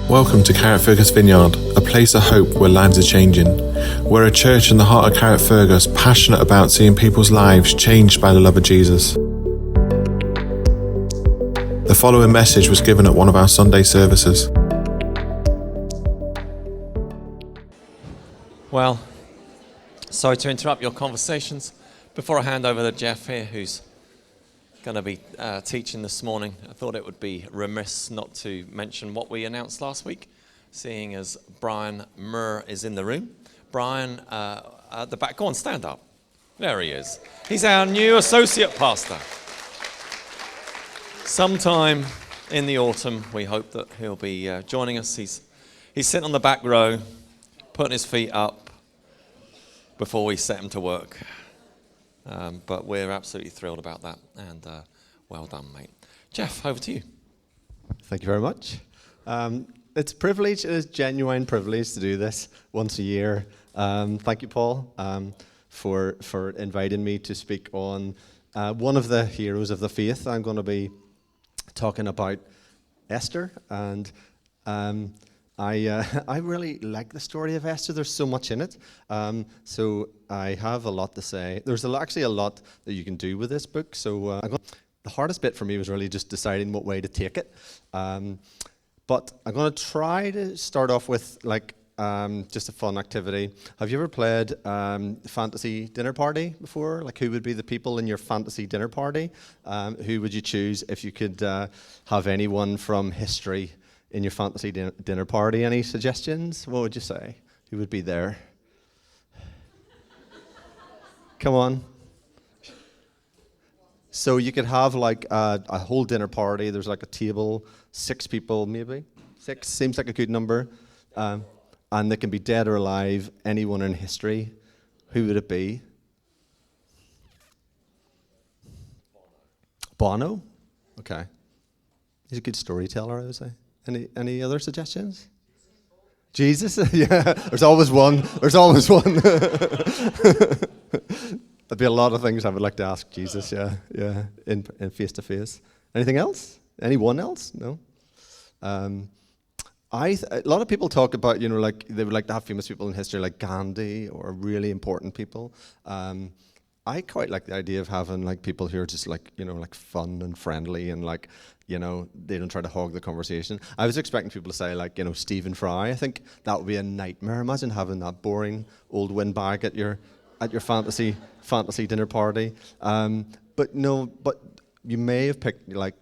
Welcome to Carrickfergus Vineyard, a place of hope where lives are changing. We're a church in the heart of Carrickfergus, passionate about seeing people's lives changed by the love of Jesus. The following message was given at one of our Sunday services. Well, sorry to interrupt your conversations. Before I hand over to Geoff here, who's going to be teaching this morning, I thought it would be remiss not to mention what we announced last week, seeing as Brian Murr is in the room. Brian, at the back, go on, stand up. There he is. He's our new associate pastor. Sometime in the autumn, we hope that he'll be joining us. He's sitting on the back row, putting his feet up before we set him to work. But we're absolutely thrilled about that, and well done, mate. Geoff, over to you. Thank you very much. It's a privilege, it is a genuine privilege to do this once a year. Thank you, Paul, for inviting me to speak on one of the heroes of the faith. I'm going to be talking about Esther, and I really like the story of Esther. There's so much in it. So I have a lot to say. There's actually a lot that you can do with this book. So the hardest bit for me was really just deciding what way to take it. But I'm going to try to start off with just a fun activity. Have you ever played fantasy dinner party before? Like, who would be the people in your fantasy dinner party? Who would you choose if you could have anyone from history in your fantasy dinner party? Any suggestions? What would you say? Who would be there? Come on. So you could have like a whole dinner party. There's like a table, 6 people maybe. 6 seems like a good number. And they can be dead or alive, anyone in history. Who would it be? Bono? Okay. He's a good storyteller, I would say. Any other suggestions? Jesus? Yeah, there's always one. There's always one. There'd be a lot of things I would like to ask Jesus, yeah, in face to face. Anything else? Anyone else? No? A lot of people talk about, like they would like to have famous people in history like Gandhi or really important people. I quite like the idea of having like people who are just like fun and friendly and they don't try to hog the conversation. I was expecting people to say Stephen Fry. I think that would be a nightmare. Imagine having that boring old windbag at your fantasy dinner party. But you may have picked like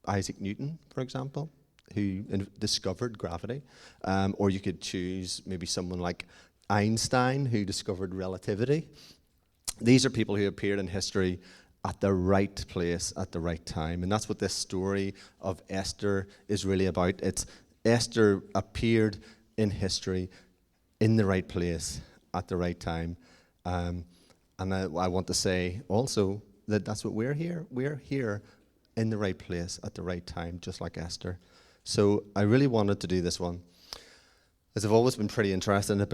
Isaac Newton, for example, who discovered gravity, or you could choose maybe someone like Einstein, who discovered relativity. These are people who appeared in history at the right place at the right time. And that's what this story of Esther is really about. It's Esther appeared in history in the right place at the right time. And I want to say also that that's what we're here. We're here in the right place at the right time, just like Esther. So I really wanted to do this one, as I've always been pretty interested in the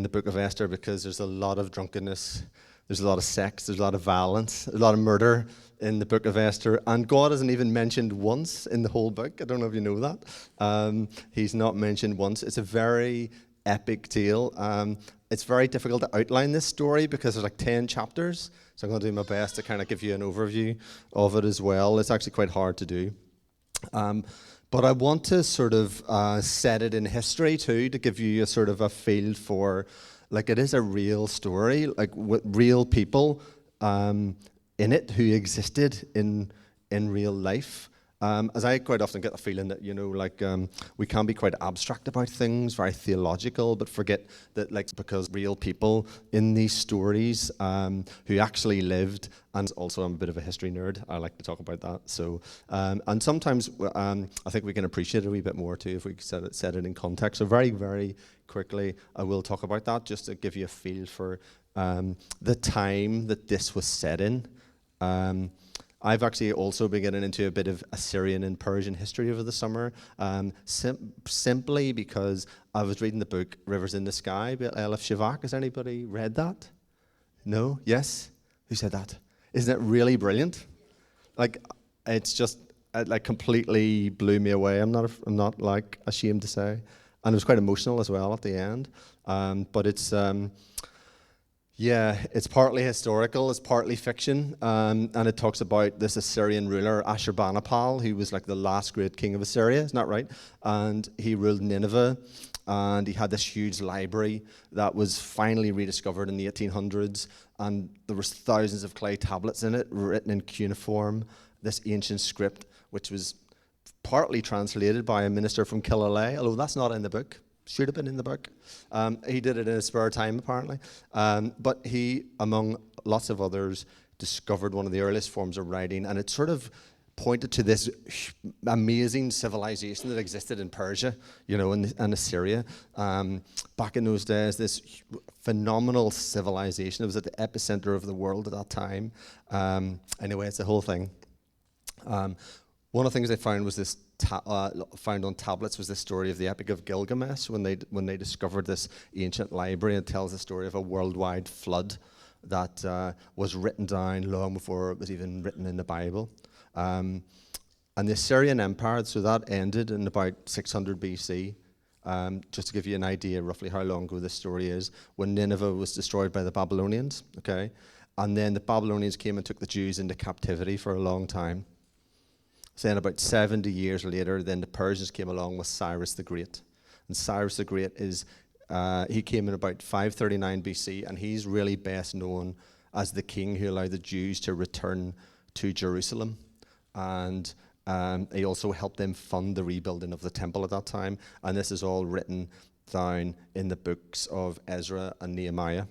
book of Esther, because there's a lot of drunkenness, there's a lot of sex, there's a lot of violence, a lot of murder in the book of Esther, and God isn't even mentioned once in the whole book. I don't know if you know that. He's not mentioned once. It's a very epic tale. It's very difficult to outline this story because there's like 10 chapters, so I'm going to do my best to kind of give you an overview of it as well. It's actually quite hard to do. But I want to sort of set it in history too, to give you a sort of a feel for, it is a real story, with real people in it who existed in real life. As I quite often get the feeling that, we can be quite abstract about things, very theological, but forget that, because real people in these stories who actually lived, and also I'm a bit of a history nerd, I like to talk about that. So, and sometimes I think we can appreciate it a wee bit more too if we set it in context. So very, very quickly, I will talk about that just to give you a feel for the time that this was set in. I've actually also been getting into a bit of Assyrian and Persian history over the summer, simply because I was reading the book Rivers in the Sky by Elif Shafak. Has anybody read that? No? Yes? Who said that? Isn't it really brilliant? It's just it like completely blew me away. I'm not like ashamed to say, and it was quite emotional as well at the end. But it's it's partly historical, it's partly fiction, and it talks about this Assyrian ruler Ashurbanipal, who was like the last great king of Assyria, isn't that right? And he ruled Nineveh, and he had this huge library that was finally rediscovered in the 1800s, and there was thousands of clay tablets in it, written in cuneiform, this ancient script, which was partly translated by a minister from Killalay, although that's not in the book. Should have been in the book. He did it in his spare time, apparently. But he, among lots of others, discovered one of the earliest forms of writing, and it sort of pointed to this amazing civilization that existed in Persia, and Assyria. Back in those days, this phenomenal civilization. It was at the epicenter of the world at that time. Anyway, it's the whole thing. One of the things they found was this found on tablets was the story of the Epic of Gilgamesh when they discovered this ancient library. It tells the story of a worldwide flood that was written down long before it was even written in the Bible. And the Assyrian Empire, so that ended in about 600 BC. Just to give you an idea roughly how long ago this story is, when Nineveh was destroyed by the Babylonians, okay? And then the Babylonians came and took the Jews into captivity for a long time. So then about 70 years later, then the Persians came along with Cyrus the Great. And Cyrus the Great he came in about 539 BC, and he's really best known as the king who allowed the Jews to return to Jerusalem. And he also helped them fund the rebuilding of the temple at that time. And this is all written down in the books of Ezra and Nehemiah,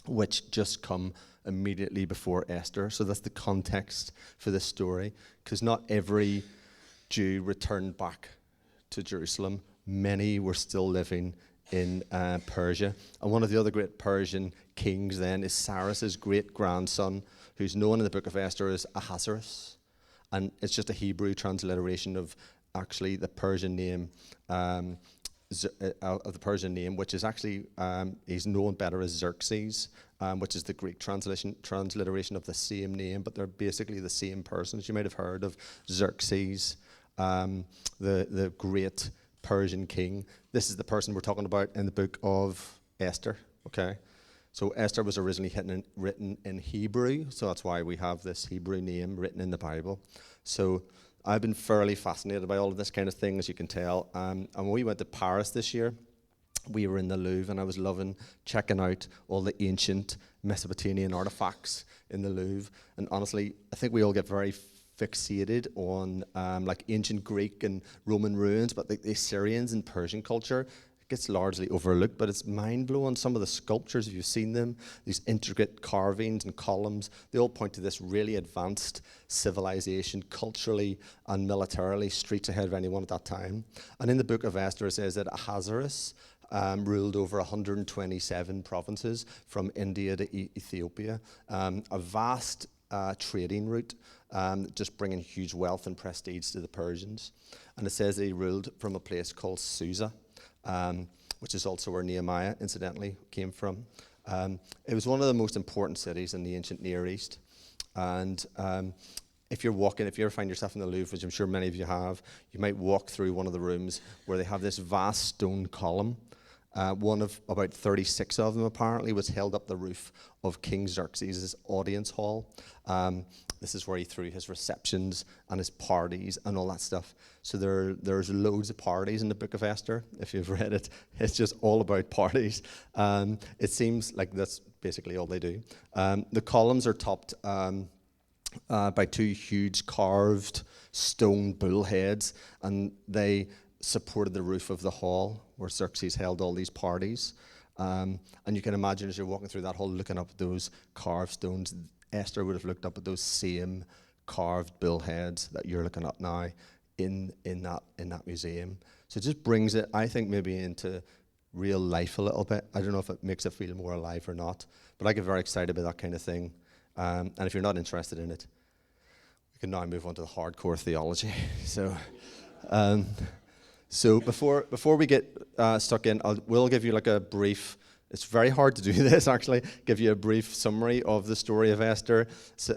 which just come immediately before Esther. So that's the context for this story, because not every Jew returned back to Jerusalem. Many were still living in Persia. And one of the other great Persian kings then is Cyrus's great-grandson, who's known in the book of Esther as Ahasuerus. And it's just a Hebrew transliteration of actually the Persian name, which is actually, he's known better as Xerxes, which is the Greek transliteration of the same name, but they're basically the same persons. You might have heard of Xerxes, the great Persian king. This is the person we're talking about in the book of Esther, okay? So Esther was originally written in Hebrew, so that's why we have this Hebrew name written in the Bible. So I've been fairly fascinated by all of this kind of thing, as you can tell. And when we went to Paris this year, we were in the Louvre, and I was loving checking out all the ancient Mesopotamian artifacts in the Louvre. And honestly, I think we all get very fixated on like ancient Greek and Roman ruins, but the Assyrians and Persian culture gets largely overlooked, but it's mind-blowing. Some of the sculptures, if you've seen them, these intricate carvings and columns, they all point to this really advanced civilization, culturally and militarily, streets ahead of anyone at that time. And in the book of Esther, it says that Ahasuerus ruled over 127 provinces from India to Ethiopia, a vast trading route, just bringing huge wealth and prestige to the Persians. And it says that he ruled from a place called Susa, which is also where Nehemiah, incidentally, came from. It was one of the most important cities in the ancient Near East. And if you ever find yourself in the Louvre, which I'm sure many of you have, you might walk through one of the rooms where they have this vast stone column. One of about 36 of them, apparently, was held up the roof of King Xerxes' audience hall. This is where he threw his receptions and his parties and all that stuff. So there's loads of parties in the book of Esther. If you've read it, it's just all about parties. It seems like that's basically all they do. The columns are topped by two huge carved stone bull heads, and they supported the roof of the hall where Xerxes held all these parties. And you can imagine as you're walking through that hall, looking up at those carved stones, Esther would have looked up at those same carved bull heads that you're looking at now in that museum. So it just brings it, I think, maybe into real life a little bit. I don't know if it makes it feel more alive or not, but I get very excited about that kind of thing. And if you're not interested in it, we can now move on to the hardcore theology. So before we get stuck in, we'll give you like a brief It's very hard to do this, actually. Give you a brief summary of the story of Esther,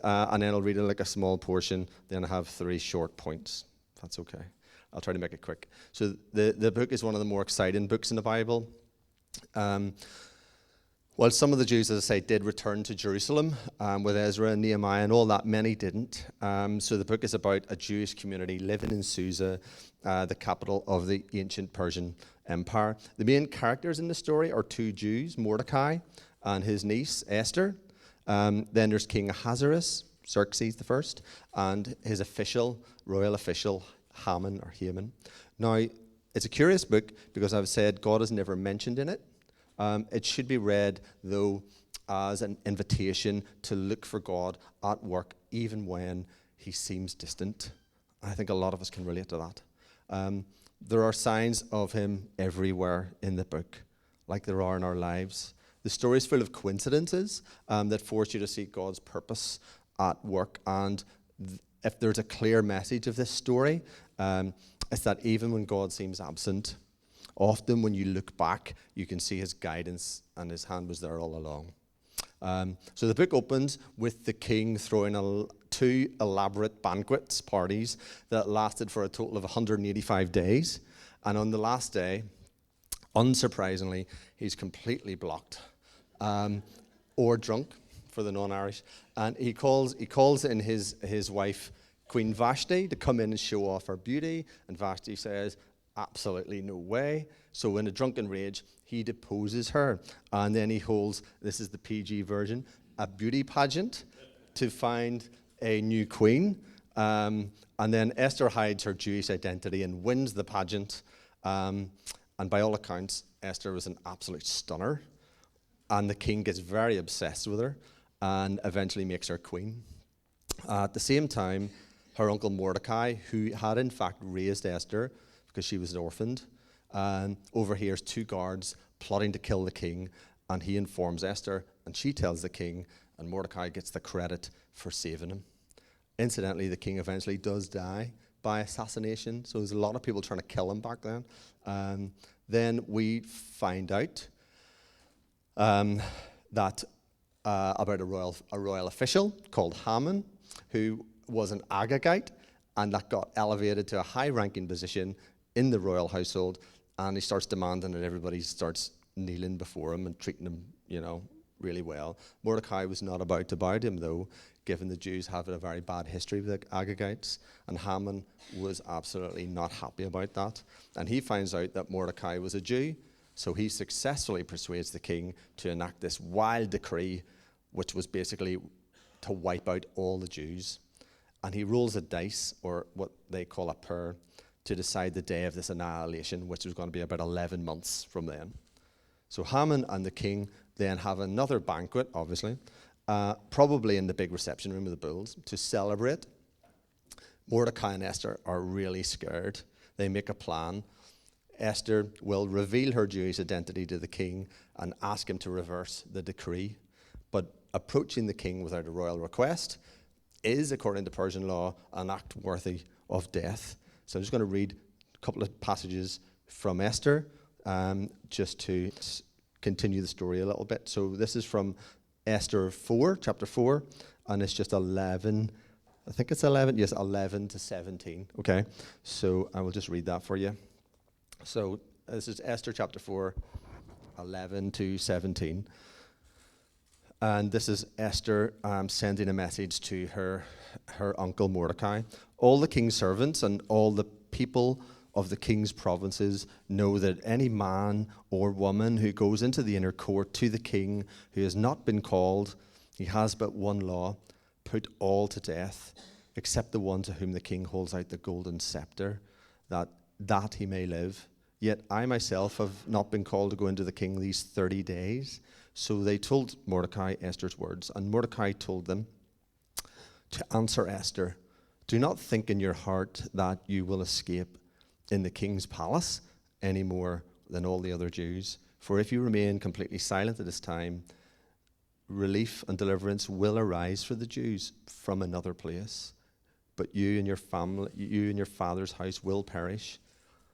and then I'll read like a small portion. Then I have 3 short points. If that's okay. I'll try to make it quick. So the book is one of the more exciting books in the Bible. While some of the Jews, as I say, did return to Jerusalem with Ezra and Nehemiah and all that, many didn't. So the book is about a Jewish community living in Susa, the capital of the ancient Persian Empire. The main characters in the story are 2 Jews, Mordecai and his niece, Esther. Then there's King Ahasuerus, Xerxes the first, and his royal official, Haman. Now, it's a curious book because I've said God is never mentioned in it. It should be read, though, as an invitation to look for God at work, even when he seems distant. I think a lot of us can relate to that. There are signs of him everywhere in the book, like there are in our lives. The story is full of coincidences that force you to see God's purpose at work. And if there's a clear message of this story, it's that even when God seems absent, often when you look back, you can see his guidance and his hand was there all along. So the book opens with the king throwing 2 elaborate parties that lasted for a total of 185 days. And on the last day, unsurprisingly, he's completely blocked or drunk for the non-Irish. And he calls in his wife, Queen Vashti, to come in and show off her beauty. And Vashti says, absolutely no way. So in a drunken rage, he deposes her. And then he holds, this is the PG version, a beauty pageant to find a new queen. And then Esther hides her Jewish identity and wins the pageant. And by all accounts, Esther was an absolute stunner. And the king gets very obsessed with her and eventually makes her queen. At the same time, her uncle Mordecai, who had in fact raised Esther because she was orphaned, overhears 2 guards plotting to kill the king, and he informs Esther, and she tells the king, and Mordecai gets the credit for saving him. Incidentally, the king eventually does die by assassination, so there's a lot of people trying to kill him back then. Then we find out that about a royal official called Haman, who was an Agagite, and that got elevated to a high-ranking position in the royal household, and he starts demanding that everybody starts kneeling before him and treating him, really well. Mordecai was not about to bow to him, though, given the Jews have a very bad history with the Agagites, and Haman was absolutely not happy about that. And he finds out that Mordecai was a Jew, so he successfully persuades the king to enact this wild decree, which was basically to wipe out all the Jews. And he rolls a dice, or what they call a pur, to decide the day of this annihilation, which was going to be about 11 months from then. So Haman and the king then have another banquet, obviously, probably in the big reception room of the bulls, to celebrate. Mordecai and Esther are really scared. They make a plan. Esther will reveal her Jewish identity to the king and ask him to reverse the decree. But approaching the king without a royal request is, according to Persian law, an act worthy of death. So I'm just going to read a couple of passages from Esther just to continue the story a little bit. So this is from Esther 4, chapter 4, and it's just 11. I think it's 11. Yes, 11 to 17. Okay, so I will just read that for you. So this is Esther chapter 4, 11 to 17. And this is Esther sending a message to her uncle Mordecai. All the king's servants and all the people of the king's provinces know that any man or woman who goes into the inner court to the king who has not been called, he has but one law, put all to death, except the one to whom the king holds out the golden scepter, that he may live. Yet I myself have not been called to go into the king these 30 days. So they told Mordecai Esther's words, and Mordecai told them to answer Esther, do not think in your heart that you will escape in the king's palace any more than all the other Jews. For if you remain completely silent at this time, relief and deliverance will arise for the Jews from another place. But you and your family, you and your father's house will perish.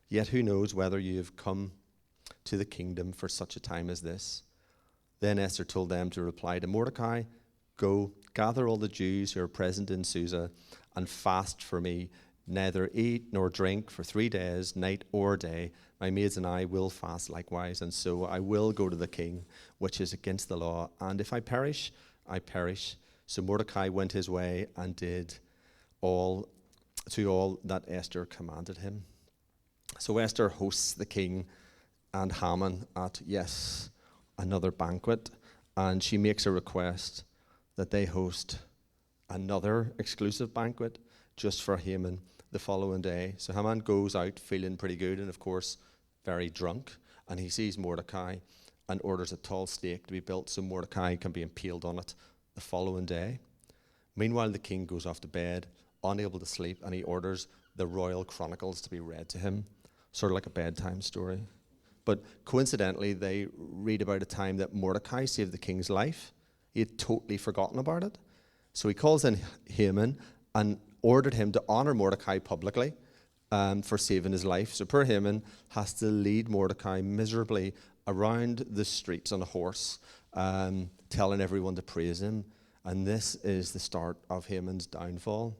Yet who knows whether you have come to the kingdom for such a time as this? Then Esther told them to reply to Mordecai, "Go, gather all the Jews who are present in Susa and fast for me. Neither eat nor drink for 3 days, night or day. My maids and I will fast likewise, and so I will go to the king, which is against the law. And if I perish, I perish." So Mordecai went his way and did all that Esther commanded him. So Esther hosts the king and Haman at, yes, another banquet, and she makes a request that they host another exclusive banquet just for Haman the following day. So Haman goes out feeling pretty good and, of course, very drunk, and he sees Mordecai and orders a tall stake to be built so Mordecai can be impaled on it the following day. Meanwhile, the king goes off to bed, unable to sleep, and he orders the royal chronicles to be read to him, sort of like a bedtime story. But coincidentally, they read about a time that Mordecai saved the king's life. He had totally forgotten about it. So he calls in Haman and ordered him to honor Mordecai publicly for saving his life. So poor Haman has to lead Mordecai miserably around the streets on a horse, telling everyone to praise him. And this is the start of Haman's downfall.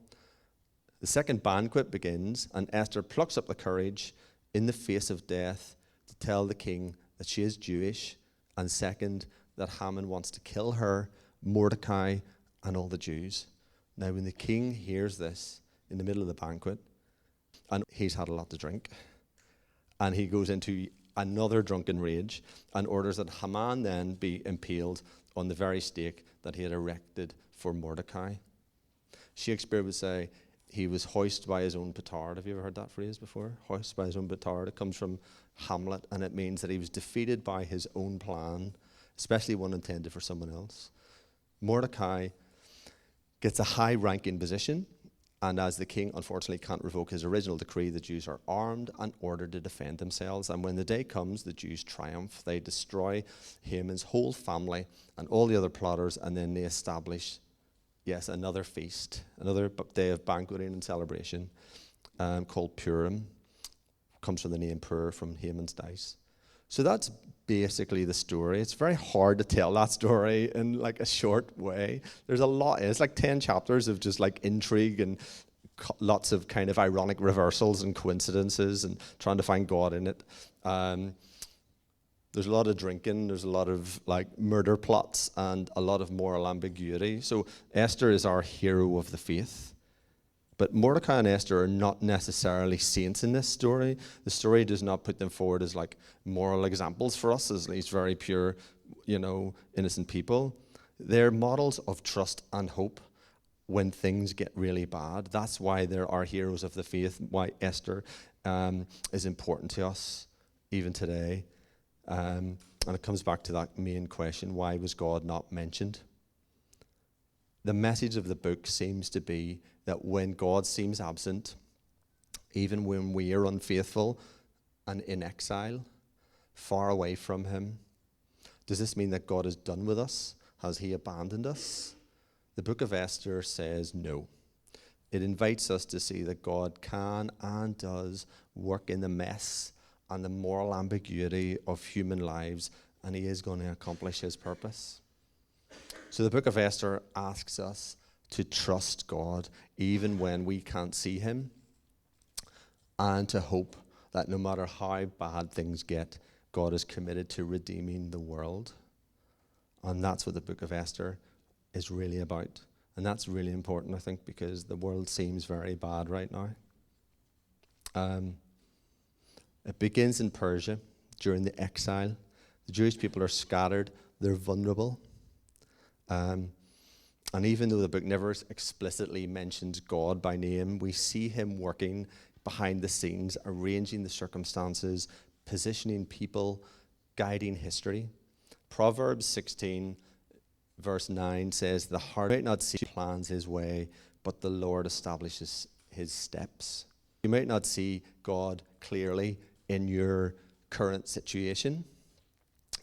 The second banquet begins, and Esther plucks up the courage in the face of death to tell the king that she is Jewish, and second, that Haman wants to kill her, Mordecai, and all the Jews. Now, when the king hears this in the middle of the banquet, and he's had a lot to drink, and he goes into another drunken rage and orders that Haman then be impaled on the very stake that he had erected for Mordecai. Shakespeare would say he was hoisted by his own petard. Have you ever heard that phrase before? Hoisted by his own petard. It comes from Hamlet, and it means that he was defeated by his own plan, especially one intended for someone else. Mordecai gets a high-ranking position, and as the king unfortunately can't revoke his original decree, the Jews are armed and ordered to defend themselves. And when the day comes, the Jews triumph. They destroy Haman's whole family and all the other plotters, and then they establish, yes, another feast, another day of banqueting and celebration called Purim. Comes from the name Pur, from Haman's dice. So that's basically the story. It's very hard to tell that story in like a short way. There's a lot. It's like 10 chapters of just like intrigue and lots of kind of ironic reversals and coincidences and trying to find God in it. There's a lot of drinking. There's a lot of like murder plots and a lot of moral ambiguity. So Esther is our hero of the faith. But Mordecai and Esther are not necessarily saints in this story. The story does not put them forward as like moral examples for us, as these very pure, innocent people. They're models of trust and hope when things get really bad. That's why there are heroes of the faith, why Esther is important to us even today. And it comes back to that main question, why was God not mentioned? The message of the book seems to be that when God seems absent, even when we are unfaithful and in exile, far away from him, does this mean that God is done with us? Has he abandoned us? The book of Esther says no. It invites us to see that God can and does work in the mess and the moral ambiguity of human lives, and he is going to accomplish his purpose. So the book of Esther asks us to trust God even when we can't see him, and to hope that no matter how bad things get, God is committed to redeeming the world. And that's what the book of Esther is really about. And that's really important, I think, because the world seems very bad right now. It begins in Persia during the exile. The Jewish people are scattered. They're vulnerable. And even though the book never explicitly mentions God by name, we see him working behind the scenes, arranging the circumstances, positioning people, guiding history. Proverbs 16, verse 9 says, "The heart might not see plans his way, but the Lord establishes his steps." You might not see God clearly in your current situation.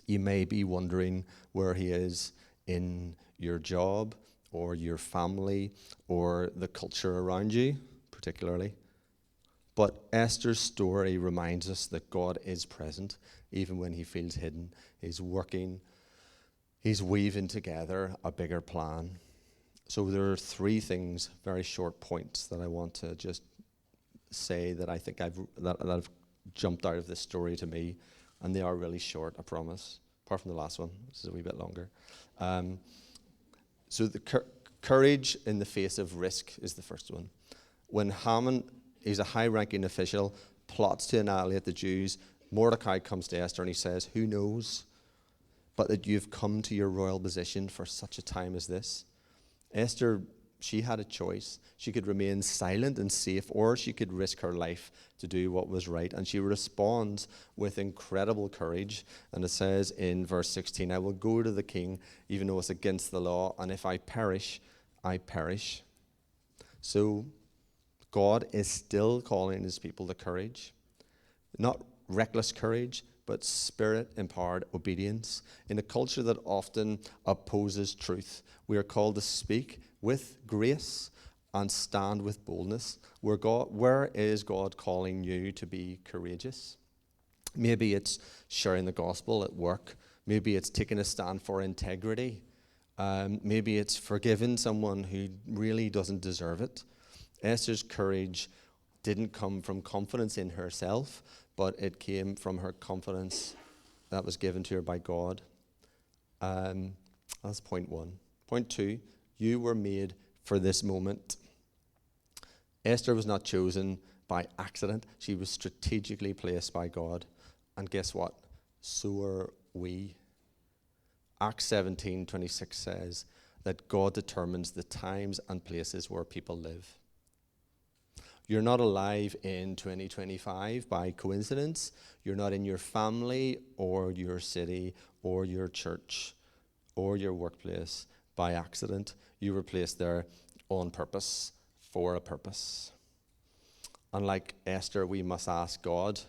You may be wondering where he is in your job or your family or the culture around you, particularly. But Esther's story reminds us that God is present, even when he feels hidden. He's working He's weaving together a bigger plan. So there are three things, very short points, that I want to just say that I think that have jumped out of this story to me, and they are really short, I promise, apart from the last one, which is a wee bit longer. So the courage in the face of risk is the first one. When Haman, he's a high-ranking official, plots to annihilate the Jews, Mordecai comes to Esther and he says, "Who knows but that you've come to your royal position for such a time as this?" Esther, she had a choice. She could remain silent and safe, or she could risk her life to do what was right. And she responds with incredible courage. And it says in verse 16, "I will go to the king, even though it's against the law, and if I perish, I perish." So God is still calling his people to courage. Not reckless courage, but spirit-empowered obedience. In a culture that often opposes truth, we are called to speak with grace and stand with boldness. Where is God calling you to be courageous? Maybe it's sharing the gospel at work. Maybe it's taking a stand for integrity. Maybe it's forgiving someone who really doesn't deserve it. Esther's courage didn't come from confidence in herself, but it came from her confidence that was given to her by God. That's point one. Point two, you were made for this moment. Esther was not chosen by accident. She was strategically placed by God. And guess what? So are we. Acts 17:26 says that God determines the times and places where people live. You're not alive in 2025 by coincidence. You're not in your family or your city or your church or your workplace by accident. You were placed there on purpose, for a purpose. Unlike Esther, we must ask God,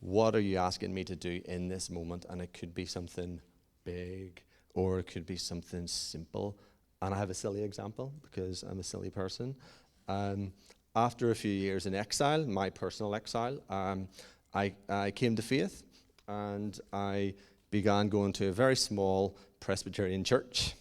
what are you asking me to do in this moment? And it could be something big or it could be something simple. And I have a silly example because I'm a silly person. After a few years in exile, my personal exile, I came to faith and I began going to a very small Presbyterian church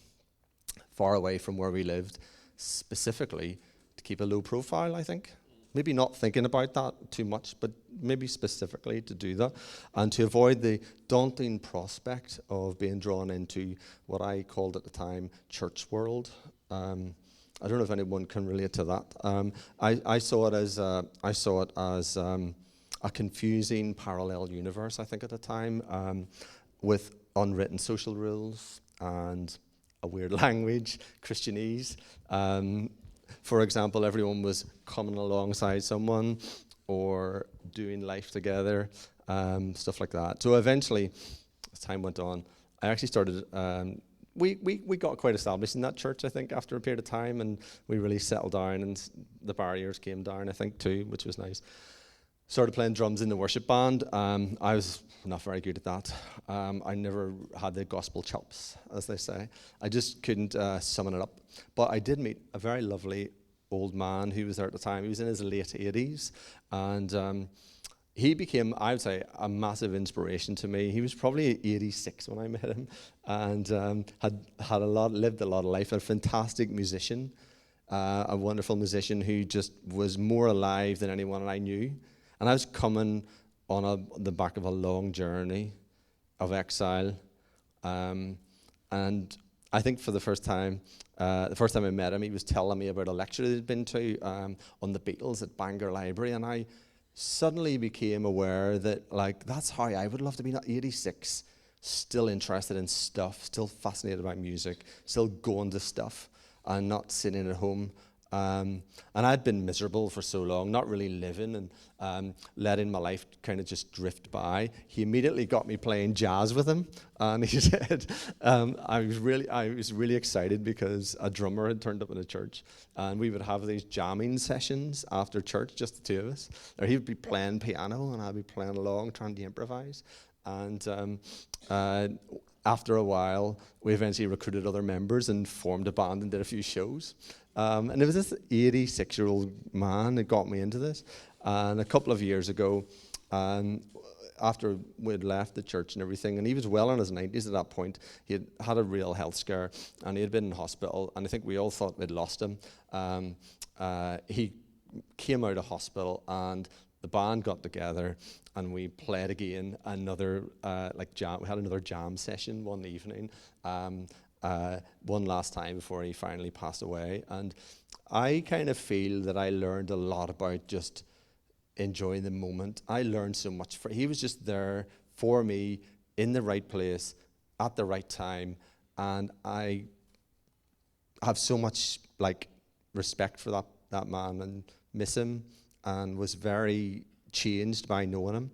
far away from where we lived, specifically to keep a low profile, I think. Maybe not thinking about that too much, but maybe specifically to do that and to avoid the daunting prospect of being drawn into what I called at the time church world. I don't know if anyone can relate to that. I saw it as a confusing parallel universe, I think, at the time, with unwritten social rules and a weird language, Christianese. For example, everyone was coming alongside someone or doing life together, stuff like that. So eventually, as time went on, I actually started. We got quite established in that church, I think, after a period of time, and we really settled down, and the barriers came down, I think, too, which was nice. Started playing drums in the worship band. I was not very good at that. I never had the gospel chops, as they say. I just couldn't summon it up. But I did meet a very lovely old man who was there at the time. He was in his late 80s, and he became, I would say, a massive inspiration to me. He was probably 86 when I met him, and lived a lot of life. A fantastic musician, a wonderful musician who just was more alive than anyone I knew. And I was coming on the back of a long journey of exile, and I think for the first time I met him, he was telling me about a lecture he'd been to on the Beatles at Bangor Library, and I suddenly became aware that, like, that's how I would love to be, not 86, still interested in stuff, still fascinated by music, still going to stuff, and not sitting at home. And I'd been miserable for so long, not really living, and letting my life kind of just drift by. He immediately got me playing jazz with him, and he said, I was really excited because a drummer had turned up in the church, and we would have these jamming sessions after church, just the two of us. Or he would be playing piano, and I'd be playing along, trying to improvise. And after a while, we eventually recruited other members and formed a band and did a few shows. And it was this 86-year-old man that got me into this. And a couple of years ago, after we'd left the church and everything, and he was well in his 90s at that point. He had a real health scare, and he had been in hospital, and I think we all thought we'd lost him. He came out of hospital, and the band got together, and we played again another jam. We had another jam session one evening, one last time before he finally passed away. And I kind of feel that I learned a lot about just enjoying the moment. I learned so much. He was just there for me in the right place at the right time, and I have so much respect for that man and miss him, and was very changed by knowing him.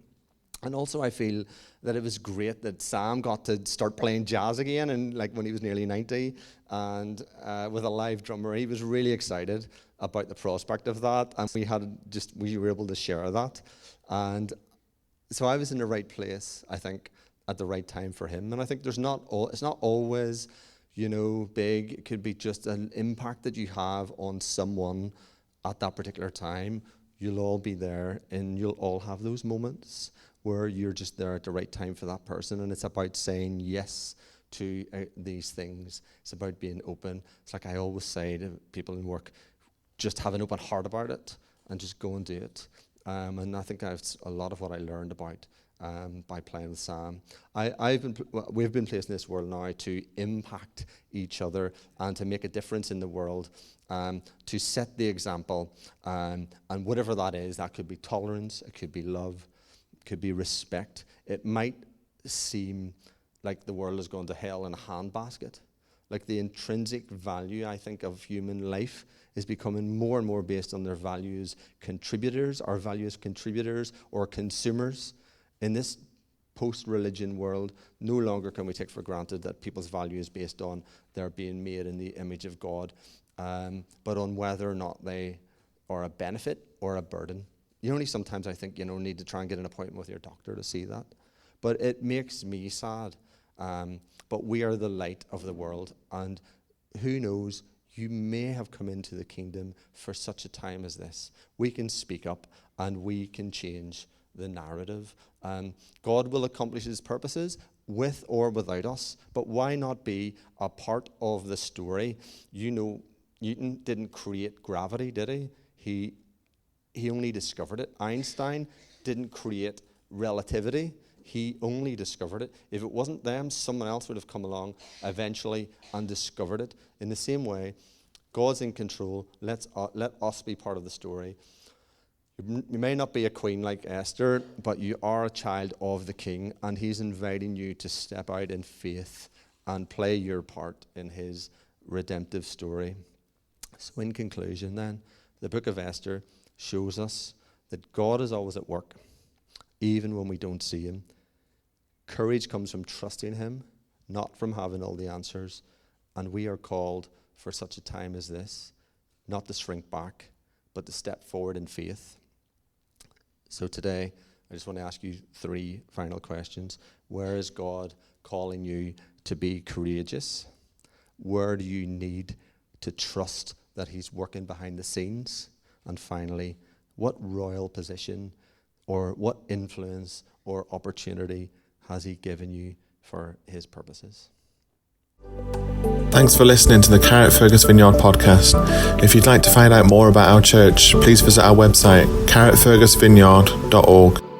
And also I feel that it was great that Sam got to start playing jazz again, and when he was nearly 90, and with a live drummer. He was really excited about the prospect of that, and we were able to share that. And so I was in the right place, I think, at the right time for him. And I think it's not always, big. It could be just an impact that you have on someone at that particular time. You'll all be there, and you'll all have those moments where you're just there at the right time for that person. And it's about saying yes to these things. It's about being open. It's like I always say to people in work, just have an open heart about it and just go and do it. And I think that's a lot of what I learned about by playing with Sam. We've been placed in this world now to impact each other and to make a difference in the world, to set the example, and whatever that is. That could be tolerance, it could be love, it could be respect. It might seem like the world is going to hell in a handbasket. Like the intrinsic value, I think, of human life is becoming more and more based on their values contributors, or consumers. In this post-religion world, no longer can we take for granted that people's value is based on their being made in the image of God, but on whether or not they are a benefit or a burden. You only sometimes, I think, need to try and get an appointment with your doctor to see that. But it makes me sad. But we are the light of the world, and who knows, you may have come into the kingdom for such a time as this. We can speak up, and we can change the narrative. God will accomplish his purposes with or without us, but why not be a part of the story? Newton didn't create gravity, did he? He only discovered it. Einstein didn't create relativity. He only discovered it. If it wasn't them, someone else would have come along eventually and discovered it. In the same way, God's in control. Let us be part of the story. You may not be a queen like Esther, but you are a child of the King, and he's inviting you to step out in faith and play your part in his redemptive story. So in conclusion then, the book of Esther shows us that God is always at work, even when we don't see him. Courage comes from trusting him, not from having all the answers. And we are called for such a time as this, not to shrink back, but to step forward in faith. So today, I just want to ask you 3 final questions. Where is God calling you to be courageous? Where do you need to trust that he's working behind the scenes? And finally, what royal position or what influence or opportunity has he given you for his purposes? Thanks for listening to the Carrot Fergus Vineyard podcast. If you'd like to find out more about our church, please visit our website, carrotfergusvineyard.org.